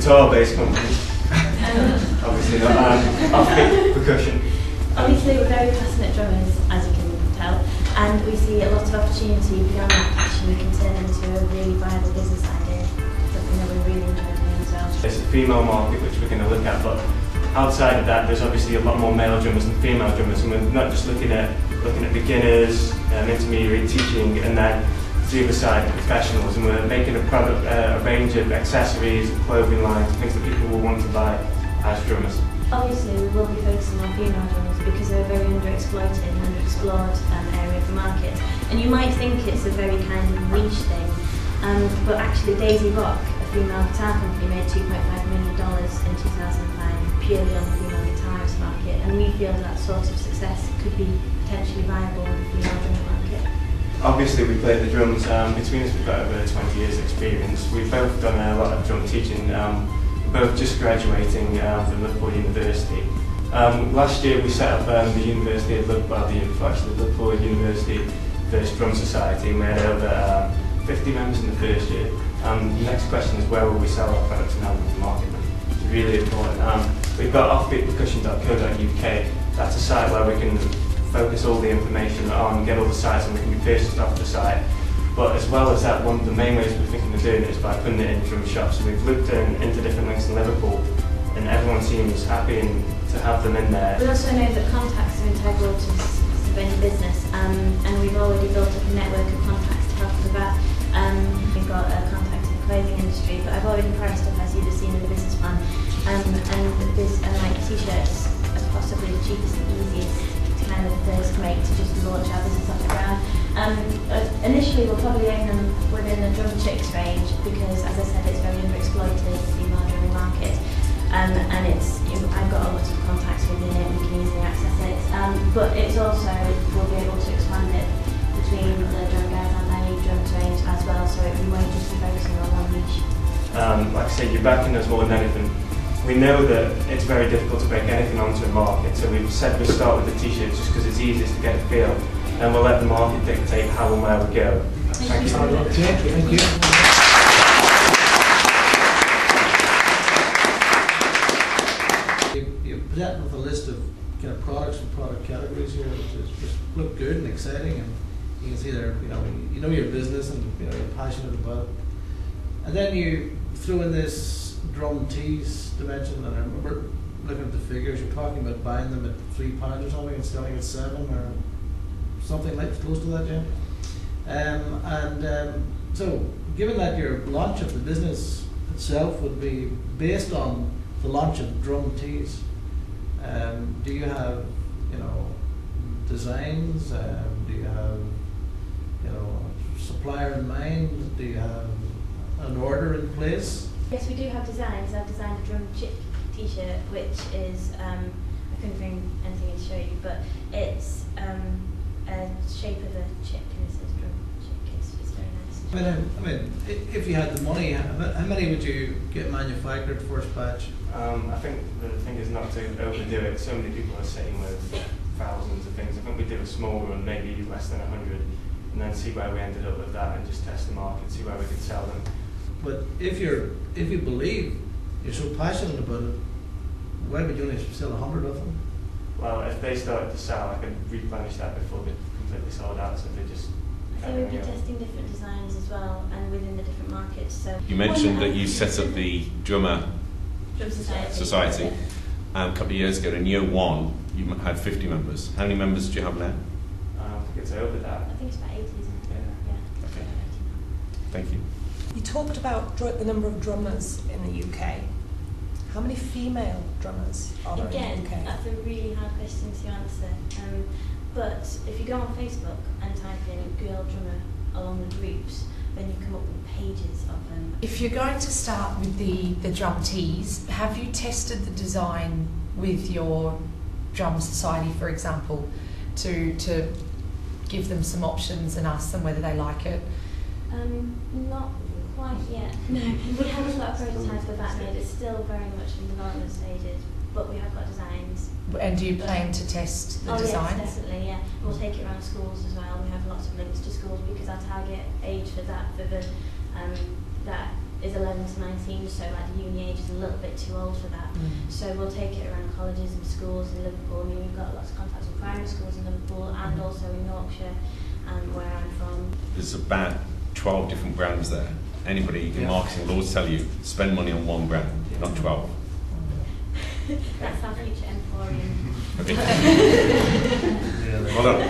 guitar-based company. Obviously not. Offbeat Percussion. Obviously we're very passionate drummers, as you can tell, and we see a lot of opportunity beyond that passion. We can turn into a really viable business idea, something that we really enjoy doing as well. It's the female market which we're going to look at, but outside of that there's obviously a lot more male drummers than female drummers, and we're not just looking at beginners, intermediate, teaching, and then the other side, professionals, and we're making a range of accessories, clothing lines, things that people will want to buy as drummers. Obviously we will be focusing on female drummers because they're a very underexploited and underexplored area of the market. And you might think it's a very kind of niche thing, but actually Daisy Rock, a female guitar company, made $2.5 million in 2005 purely on the female guitarist market, and we feel that sort of success could be potentially viable in the female drum market. Obviously we play the drums. Between us we've got over 20 years experience. We've both done a lot of drum teaching. Both just graduating from Liverpool University. Last year we set up the University of Liverpool University First Drum Society, and we had over 50 members in the first year. The next question is, where will we sell our products and how will we market them? It's really important. We've got offbeatpercussion.co.uk. That's a site where we can focus all the information on, get all the sites, and we can be purchased off the site. But as well as that, one of the main ways we're thinking of doing it is by putting it in drum shops. So we've looked into different links in Liverpool, and everyone seems happy to have them in there. We also know that contacts are integral to any business, and we've already built up a network of contacts to help with that. We've got a contact in the clothing industry, but I've already priced up, as you've seen in the business plan, and like t-shirts are possibly the cheapest and easiest kind of first make to just launch our business off the ground. Initially we'll probably aim them within the drum chicks range because, as I said, it's very underexploited, the female drumming market, and it's, I've got a lot of contacts within it, we can easily access it, but it's also, we'll be able to expand it between the drum guys and any drum range as well, so we won't just be focusing on one niche. Like I say, you're backing us more than anything. We know that it's very difficult to break anything onto a market, so we've said we'll start with the t-shirts just because it's easiest to get a feel, and we'll let the market dictate how and where we go. Thank you. Thank you. You present with a list of kind of products and product categories here, which just look good and exciting, and you can see there, you know your business and you're passionate about it. And then you throw in this drum tees dimension, and I remember looking at the figures, you're talking about buying them at £3 or something and selling at £7 or something like close to that, Jim. So given that your launch of the business itself would be based on the launch of drum tees, do you have designs? Do you have a supplier in mind? Do you have an order in place? Yes, we do have designs. I've designed a drum chick t-shirt, which is, I couldn't bring anything in to show you, but it's a shape of a chick, and it says drum chick. It's very nice. I mean, if you had the money, how many would you get manufactured first batch? I think the thing is not to overdo it. So many people are sitting with thousands of things. I think we did a small run, maybe less than 100, and then see where we ended up with that, and just test the market, see where we could sell them. But if you believe, you're so passionate about it, why would you only sell 100 of them? Well, if they started to sell, I could replenish that before they completely sold out, so they just... So we'll be testing different designs as well, and within the different markets. So you mentioned that you set up the Drum Society a couple of years ago. In year one, you had 50 members. How many members do you have now? I think it's over that. I think it's about 80, isn't it? Yeah. Okay. Thank you. You talked about the number of drummers in the UK. How many female drummers are there Again, in the UK? that's a really hard question to answer. But if you go on Facebook and type in girl drummer along the groups, then you come up with pages of them. If you're going to start with the drum tees, have you tested the design with your drum society, for example, to give them some options and ask them whether they like it? Not quite yet. No, we haven't got a prototype of that made. It's still very much in development stages, but we have got designs. And do you plan to test the designs? Yes, definitely, yeah. We'll take it around schools as well. We have lots of links to schools because our target age for that, that is 11 to 19, so like the uni age is a little bit too old for that. So we'll take it around colleges and schools in Liverpool. I mean, we've got lots of contacts with primary schools in Liverpool and also in Yorkshire, where I'm from. There's about 12 different brands there. Anybody in marketing will always tell you, spend money on one brand, not 12. That's our future emporium. Okay. Well done.